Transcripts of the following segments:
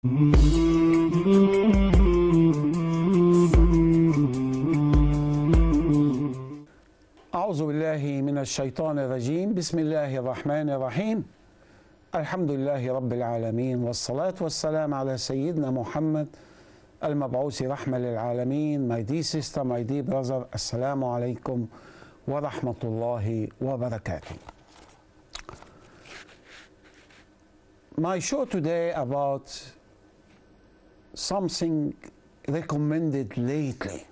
أعوذ بالله من الشيطان الرجيم. بسم الله الرحمن الرحيم. الحمد لله رب العالمين، والصلاة والسلام على سيدنا محمد المبعوث رحمة للعالمين. My dear sister, my dear brother, السلام عليكم ورحمة الله وبركاته. My show today about something recommended lately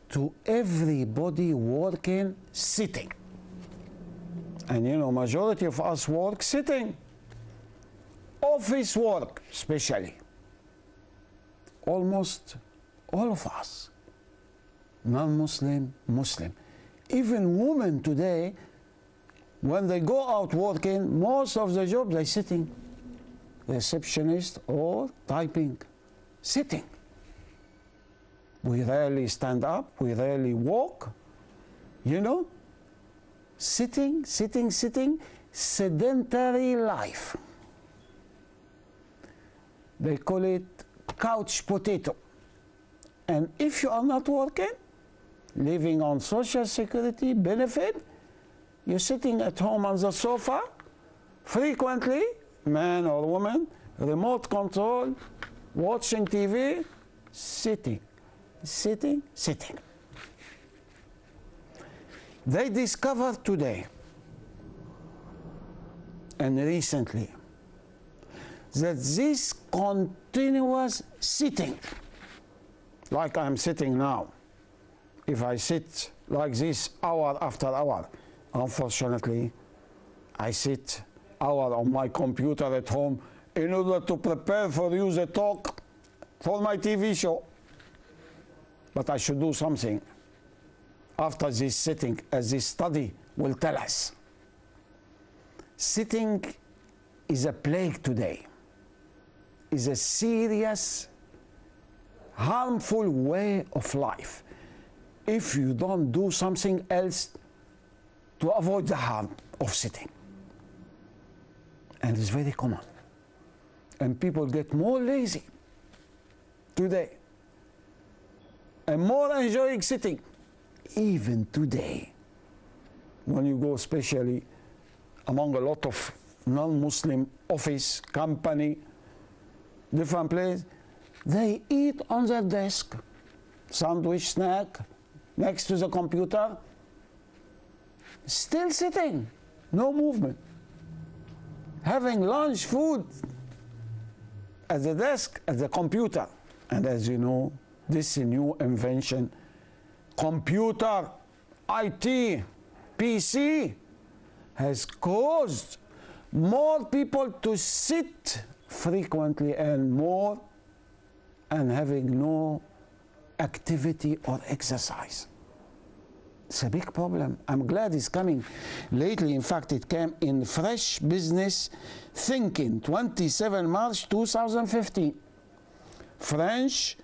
to everybody working sitting. And you know, majority of us work sitting. Office work especially. Almost all of us. Non-Muslim, Muslim. Even women today, when they go out working, most of the job they're sitting. Receptionist or typing. Sitting. We rarely stand up, we rarely walk, you know? Sitting, sedentary life. They call it couch potato. And if you are not working, living on Social Security benefit, you're sitting at home on the sofa, frequently, man or woman, remote control, watching TV, sitting. They discovered today and recently that this continuous sitting, like I'm sitting now, if I sit like this hour after hour, unfortunately, I sit hour on my computer at home in order to prepare for you the talk for my TV show. But I should do something after this sitting, as this study will tell us. Sitting is a plague today, is a serious, harmful way of life if you don't do something else to avoid the harm of sitting. And it's very common. And people get more lazy today and more enjoying sitting. Even today, when you go especially among a lot of non-Muslim office, company, different place, they eat on their desk, sandwich, snack, next to the computer, still sitting, no movement. Having lunch, food at the desk, at the computer. And as you know, this new invention, computer, IT, PC, has caused more people to sit frequently and more and having no activity or exercise. It's a big problem. I'm glad it's coming lately. In fact, it came in Fresh Business Thinking, 27 March 2015. French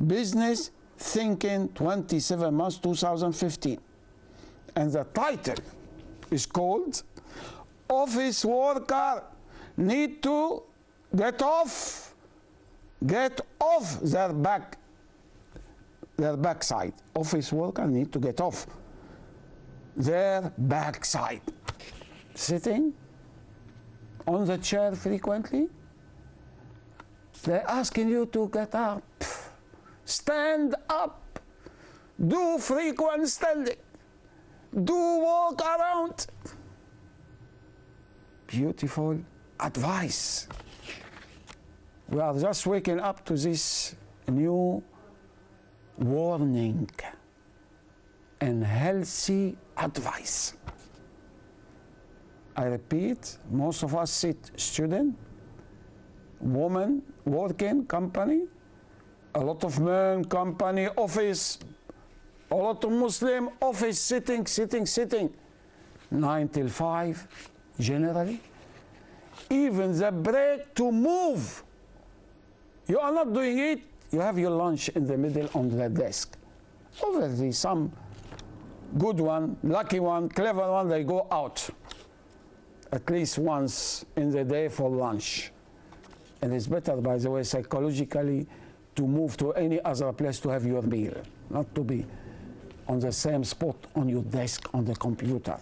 Business Thinking, 27 March 2015. And the title is called Office Worker Need to Get Off their backside. Office worker need to get off their backside. Sitting on the chair frequently. They're asking you to get up. Stand up. Do frequent standing. Do walk around. Beautiful advice. We are just waking up to this new warning and healthy advice. I repeat, most of us sit student, woman, working, company, a lot of men, company, office, a lot of Muslim, office, sitting, 9 till 5, generally. Even the break to move, you are not doing it, you have your lunch in the middle on the desk. Obviously, some good one, lucky one, clever one, they go out at least once in the day for lunch. And it's better, by the way, psychologically, to move to any other place to have your meal, not to be on the same spot on your desk on the computer.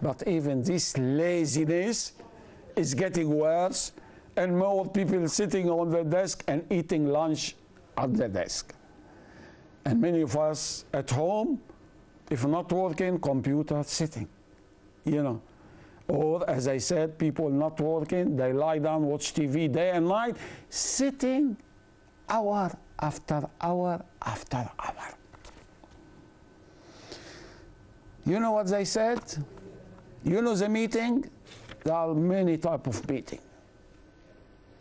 But even this laziness is getting worse, and more people sitting on the desk and eating lunch at the desk. And many of us at home, if not working, computer sitting, you know. Or, as I said, people not working, they lie down, watch TV day and night, sitting hour after hour after hour. You know what they said? You know the meeting? There are many types of meeting.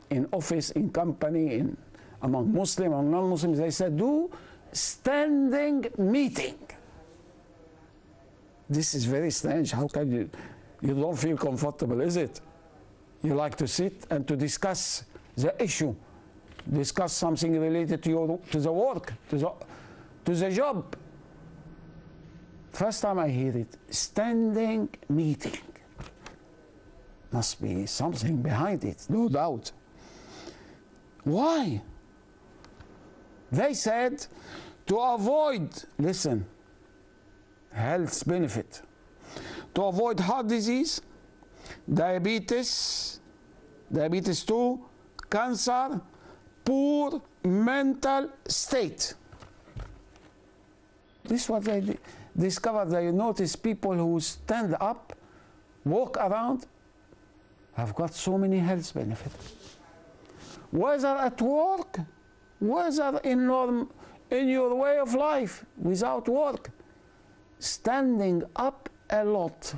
In office, in company, among Muslim, among non-Muslims, they said, do standing meeting. This is very strange. How can you don't feel comfortable, is it? You like to sit and to discuss the issue, discuss something related to the work, to the job. First time I hear it, standing meeting. Must be something behind it, no doubt. Why? They said to avoid, listen, health benefit, to avoid heart disease, diabetes 2, cancer, poor mental state. This is what they discovered. They noticed people who stand up, walk around, have got so many health benefits. Whether at work, whether in your way of life, without work, standing up a lot,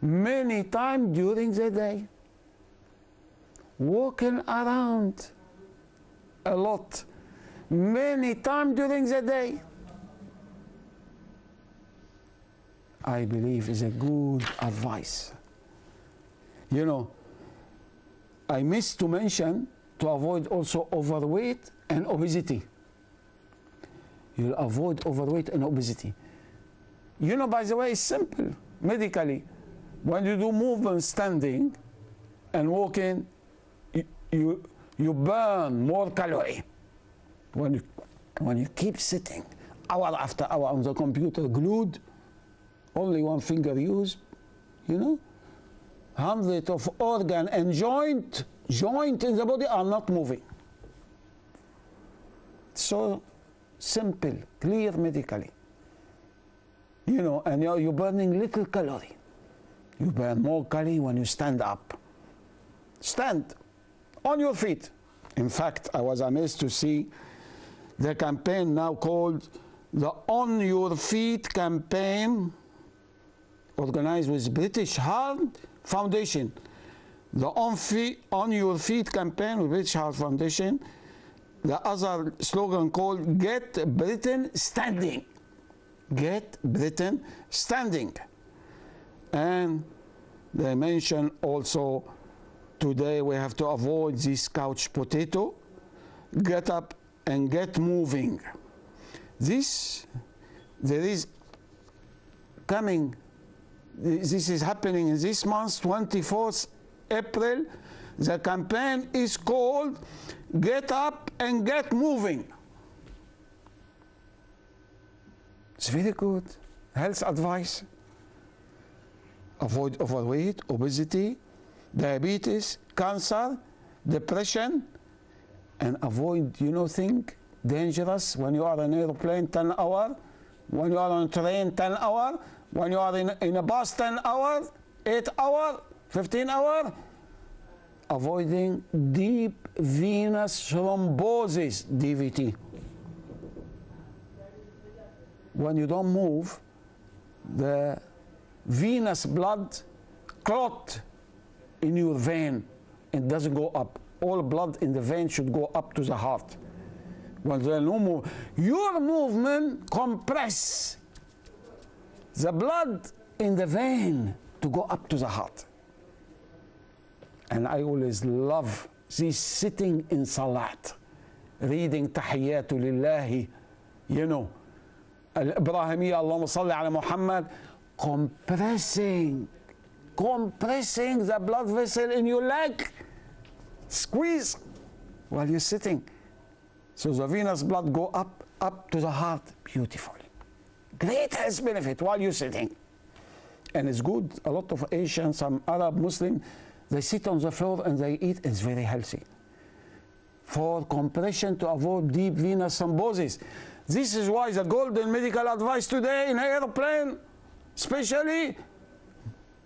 many times during the day, walking around a lot, many times during the day, I believe is a good advice. You know, I missed to mention to avoid also overweight and obesity. You'll avoid overweight and obesity. You know, by the way, it's simple. Medically, when you do movement standing and walking, you burn more calorie. When you keep sitting hour after hour on the computer, glued, only one finger used, you know, hundreds of organ and joint in the body are not moving. So simple, clear medically. You know, and you're burning little calorie. You burn more calorie when you stand up. Stand on your feet. In fact, I was amazed to see the campaign now called the On Your Feet campaign, organized with British Heart Foundation. The On Your Feet campaign with British Heart Foundation. The other slogan called Get Britain Standing. Get Britain Standing. And they mention also today we have to avoid this couch potato. Get up and get moving. There is coming, this is happening in this month, 24th April. The campaign is called Get Up and Get Moving. It's very good. Health advice. Avoid overweight, obesity, diabetes, cancer, depression, and avoid, you know, things dangerous when you are in an airplane 10 hours, when you are on a train 10 hours, when you are in a bus 10 hours, 8 hours, 15 hours. Avoiding deep venous thrombosis, DVT. When you don't move, the venous blood clot in your vein. It doesn't go up. All blood in the vein should go up to the heart. When there is no move, your movement compress the blood in the vein to go up to the heart. And I always love this sitting in salat, reading tahiyyatu lillahi, you know, al-Ibrahimiyya, Allahumma salli ala Muhammad, compressing the blood vessel in your leg Squeeze while you're sitting. So the venous blood go up to the heart. Beautiful. Great health benefit while you're sitting. And it's good. A lot of Asians, some Arab, Muslim, they sit on the floor and they eat. It's very healthy. For compression to avoid deep venous thrombosis. This is why the golden medical advice today in an airplane, especially,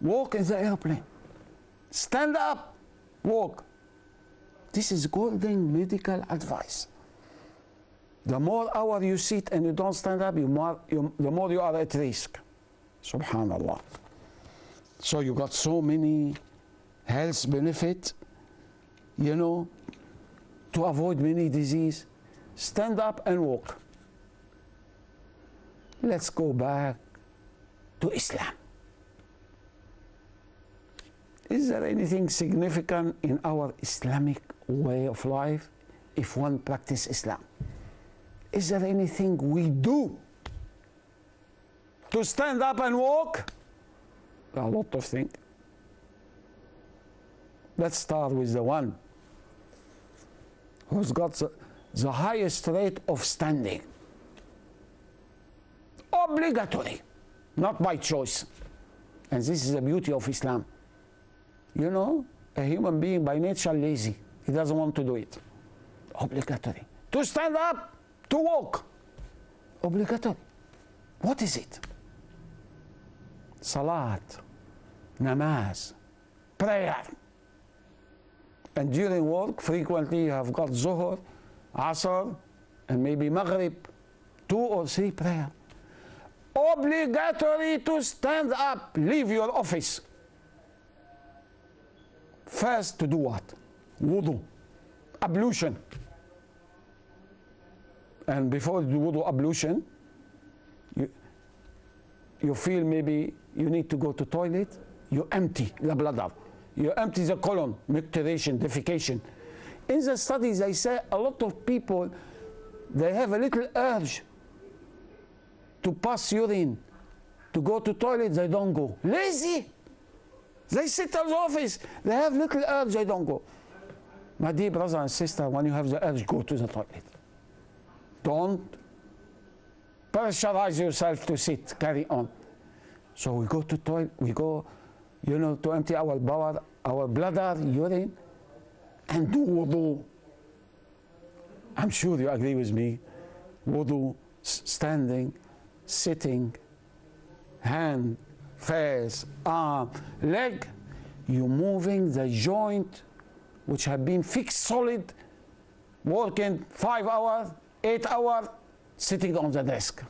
walk in the airplane. Stand up, walk. This is golden medical advice. The more hour you sit and you don't stand up, the more you are at risk. Subhanallah. So you got so many health benefits, you know, to avoid many disease. Stand up and walk. Let's go back to Islam. Is there anything significant in our Islamic way of life if one practices Islam? Is there anything we do to stand up and walk? A lot of things. Let's start with the one who's got the highest rate of standing. Obligatory, not by choice. And this is the beauty of Islam. You know, a human being by nature lazy. He doesn't want to do it. Obligatory. To stand up, to walk. Obligatory. What is it? Salat, namaz, prayer. And during work, frequently you have got Zuhr, Asr, and maybe Maghrib, 2 or 3 prayer. Obligatory to stand up, leave your office. First to do what? Wudu, ablution. And before you do wudu, ablution, you feel maybe you need to go to toilet, you empty the bladder. You empty the colon, micturition, defecation. In the studies, they say a lot of people, they have a little urge to pass urine, to go to toilet, they don't go. Lazy. They sit in the office, they have little urge, they don't go. My dear brother and sister, when you have the urge, go to the toilet. Don't pressurize yourself to sit, carry on. So we go to toilet, we go, you know, to empty our bladder, urine, and do wudu. I'm sure you agree with me. Wudu, standing, sitting, hand, face, arm, leg, you're moving the joint which have been fixed solid, working 5 hours, 8 hours, sitting on the desk.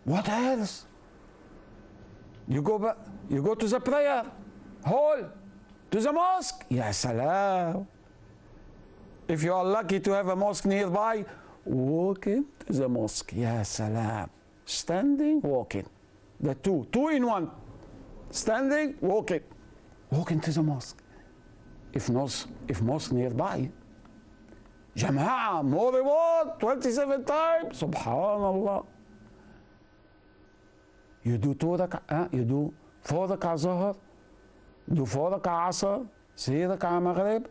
What else? You go back, you go to the prayer hall, to the mosque. Ya salam. If you are lucky to have a mosque nearby, walk into the mosque. Ya salam. Standing, walking. The two in one. Standing, walking. Walk into the mosque. If mosque nearby, Jama'a, more reward, 27 times. Subhanallah. You do 2 rak'ah, you do 4 rak'ah Zuhr, do 4 rak'ah Asr, 3 rak'ah Maghrib.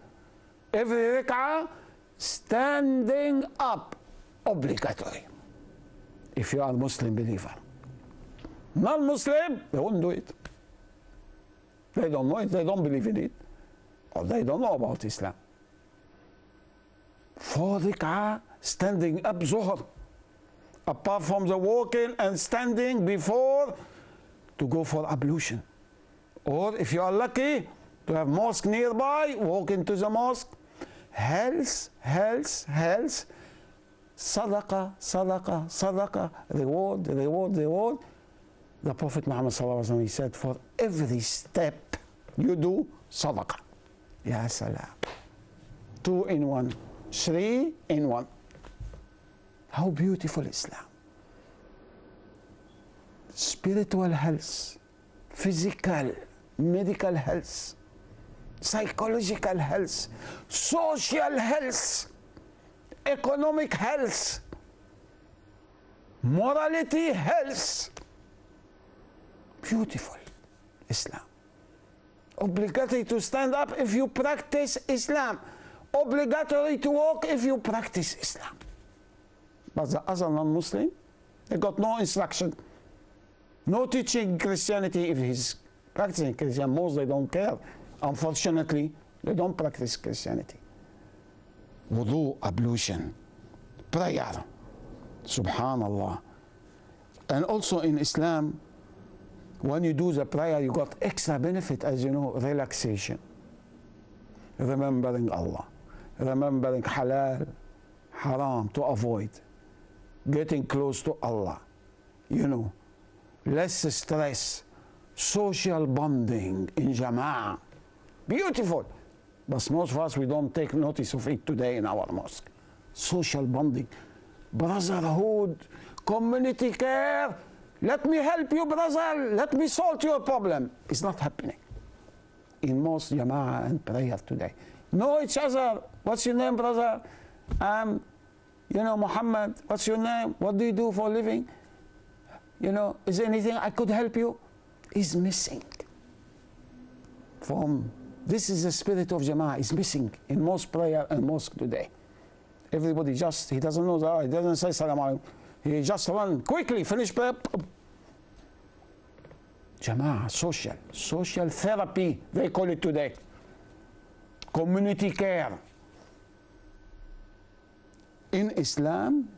Every rak'ah, standing up, obligatory. If you are a Muslim believer. Non-Muslim, they won't do it. They don't know it, they don't believe in it, or they don't know about Islam. 4 rak'ah, standing up Zuhr. Apart from the walking and standing before to go for ablution. Or if you are lucky to have mosque nearby, walk into the mosque. Health, sadaqah, reward. The Prophet Muhammad he said, for every step you do, sadaqah. Ya salam. 2 in 1, 3 in 1. How beautiful Islam. Spiritual health, physical, medical health, psychological health, social health, economic health, morality health. Beautiful Islam. Obligatory to stand up if you practice Islam. Obligatory to walk if you practice Islam. But the other non-Muslim, they got no instruction, no teaching Christianity. If he's practicing Christian, most they don't care. Unfortunately, they don't practice Christianity. Wudu, ablution, prayer, subhanallah. And also in Islam, when you do the prayer, you got extra benefit, as you know, relaxation, remembering Allah, remembering halal, haram to avoid, getting close to Allah, you know, less stress, social bonding in jama'ah. Beautiful. But most of us, we don't take notice of it today in our mosque. Social bonding, brotherhood, community care. Let me help you, brother. Let me solve your problem. It's not happening in most jama'ah and prayer today. Know each other. What's your name, brother? You know, Muhammad. What's your name? What do you do for a living? You know, is there anything I could help you? Is missing. This is the spirit of jama'ah. Is missing in most prayer and mosque today. Everybody just, he doesn't know that. He doesn't say salam alaikum. He just run quickly, finish prayer. Jama'ah, social therapy, they call it today. Community care. In Islam,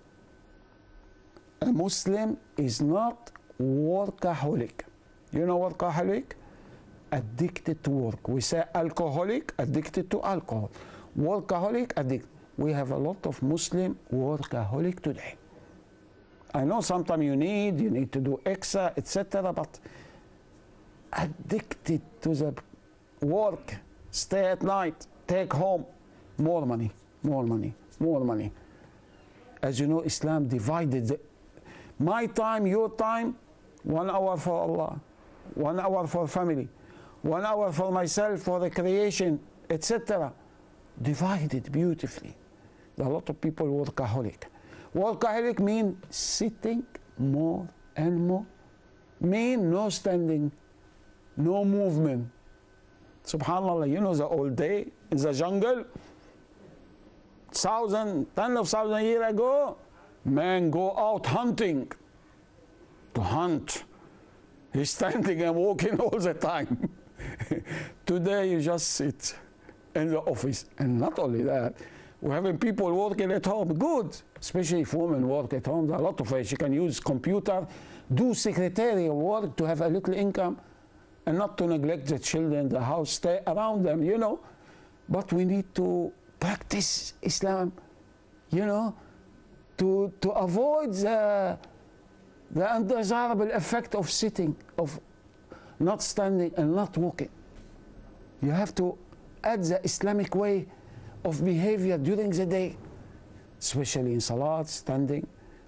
a Muslim is not workaholic. You know workaholic? Addicted to work. We say alcoholic, addicted to alcohol. Workaholic, addicted. We have a lot of Muslim workaholic today. I know sometimes you need to do extra, etc., but addicted to the work, stay at night, take home, more money, more money, more money. As you know, Islam divided my time, your time, 1 hour for Allah, 1 hour for family, 1 hour for myself, for recreation, etc. Divided beautifully. There are a lot of people workaholic. Workaholic means sitting more and more. Mean no standing, no movement. Subhanallah, you know the old day in the jungle, 10,000 years ago, men go out hunting, to hunt. He's standing and walking all the time. Today you just sit in the office. And not only that, we're having people working at home. Good, especially if women work at home. There are a lot of ways. You can use computer, do secretarial work to have a little income, and not to neglect the children, the house, stay around them, you know. But we need to practice Islam, you know, to avoid the undesirable effect of sitting, of not standing and not walking. You have to add the Islamic way of behavior during the day, especially in salat, standing,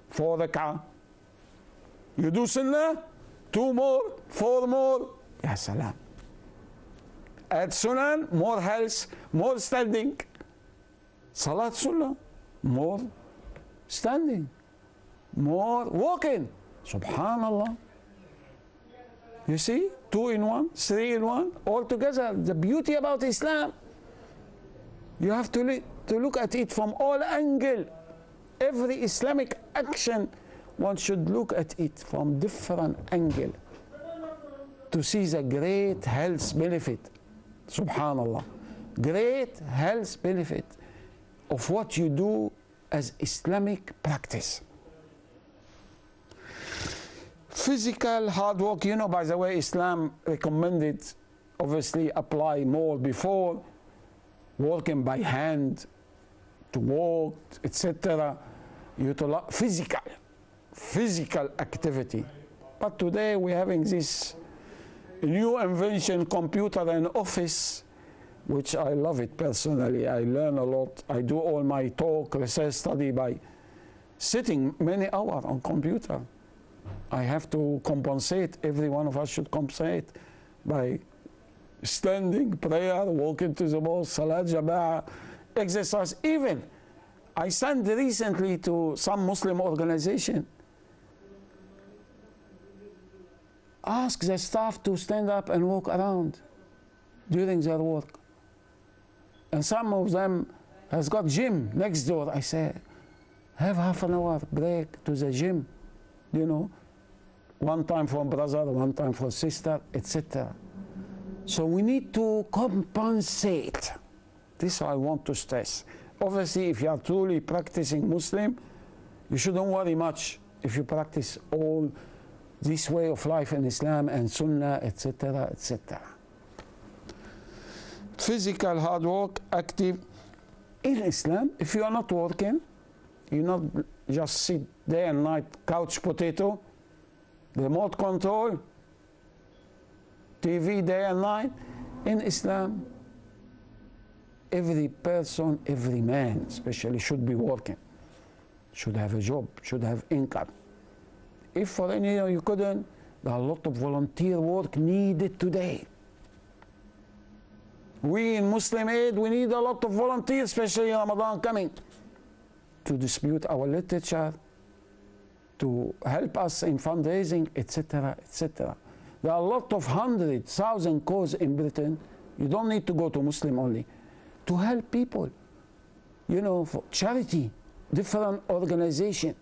4 rak'ah. You do sunnah, 2 more, 4 more, ya salam. Add sunan, more health, more standing. Salat sunnah, more standing, more walking. Subhanallah. You see, 2 in 1, 3 in 1, all together. The beauty about Islam. You have to look at it from all angles. Every Islamic action, one should look at it from different angle to see the great health benefit. Subhanallah. Great health benefit of what you do as Islamic practice. Physical hard work, you know, by the way, Islam recommended, obviously apply more before, working by hand, to walk, etc. Physical activity. But today we're having this new invention, computer and office, which I love it personally. I learn a lot. I do all my talk, research, study by sitting many hours on computer. I have to compensate. Every one of us should compensate by standing, prayer, walking to the mosque, salat, jama'ah, exercise. Even I sent recently to some Muslim organization, ask the staff to stand up and walk around. during their work. And some of them has got gym next door. I say, have half an hour break to the gym, you know, one time for brother, one time for sister, etc. So we need to compensate. This I want to stress. Obviously, if you are truly practicing Muslim, you shouldn't worry much if you practice all this way of life in Islam and Sunnah, etc., etc. Physical hard work, active. In Islam, if you are not working, you not just sit day and night, couch potato, remote control, TV day and night. In Islam, every person, every man especially, should be working, should have a job, should have income. If for any reason you couldn't, there are a lot of volunteer work needed today. We in Muslim Aid, we need a lot of volunteers, especially Ramadan coming, to distribute our literature, to help us in fundraising, etc., etc. There are a lot of 100,000 causes in Britain. You don't need to go to Muslim only, to help people, you know, for charity, different organization.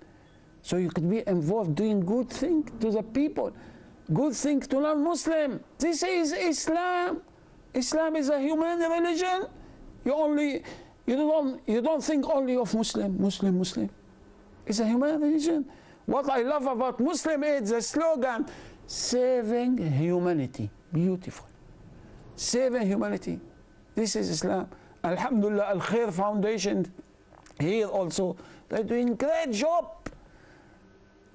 So you could be involved doing good thing to the people, good thing to non-Muslim. This is Islam. Islam is a human religion. You don't think only of Muslim. It's a human religion. What I love about Muslim Aid, the slogan, saving humanity. Beautiful. Saving humanity. This is Islam. Alhamdulillah, Al Khair Foundation here also, they're doing great job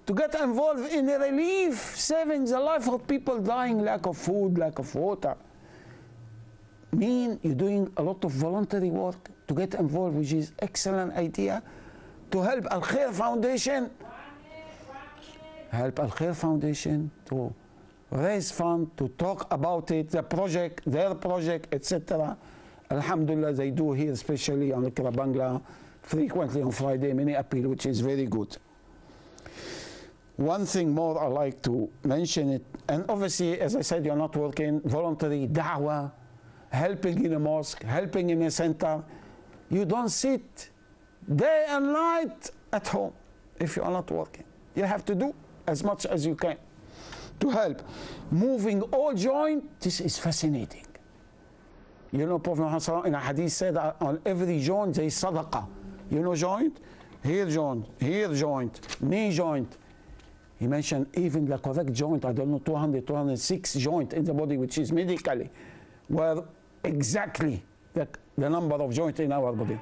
to get involved in relief, saving the life of people dying, lack of food, lack of water. You're doing a lot of voluntary work to get involved, which is excellent idea, to help Al Khair Foundation, to raise funds, to talk about it, the project, their project, etc. Alhamdulillah, they do here, especially on Iqra Bangla, frequently on Friday, many appeal, which is very good. One thing more I like to mention it, and obviously, as I said, you're not working, voluntary da'wah, helping in a mosque, helping in a center. You don't sit day and night at home if you are not working. You have to do as much as you can to help. Moving all joint, this is fascinating. You know, Prophet Muhammad in a hadith said that on every joint there is sadaqah. You know joint? Here joint, knee joint. He mentioned even the correct joint, I don't know, 200, 206 joint in the body, which is medically, where exactly the number of joints in our body.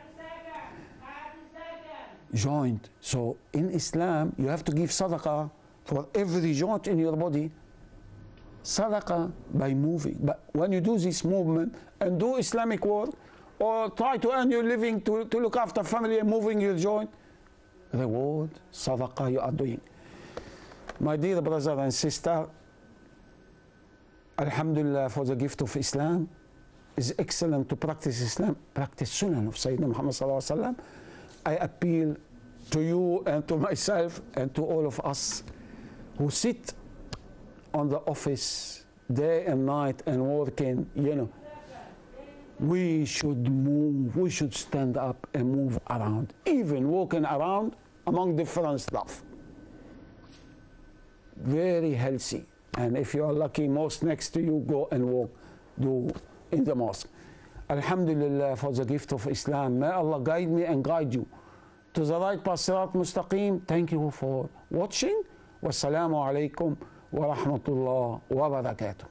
Joint. So in Islam, you have to give sadaqah for every joint in your body. Sadaqah by moving. But when you do this movement and do Islamic work, or try to earn your living to look after family and moving your joint, reward, sadaqah you are doing. My dear brother and sister, Alhamdulillah for the gift of Islam. It's excellent to practice Islam, practice Sunnah of Sayyidina Muhammad sallallahu alaihi wasallam. I appeal to you and to myself and to all of us who sit on the office day and night and working, you know, we should move, we should stand up and move around, even walking around among different stuff. Very healthy. And if you are lucky, most next to you, go and walk, do in the mosque. Alhamdulillah for the gift of Islam. May Allah guide me and guide you to the right path, Sirat Mustaqim. Thank you for watching. Wassalamu alaikum wa rahmatullah wa barakatuh.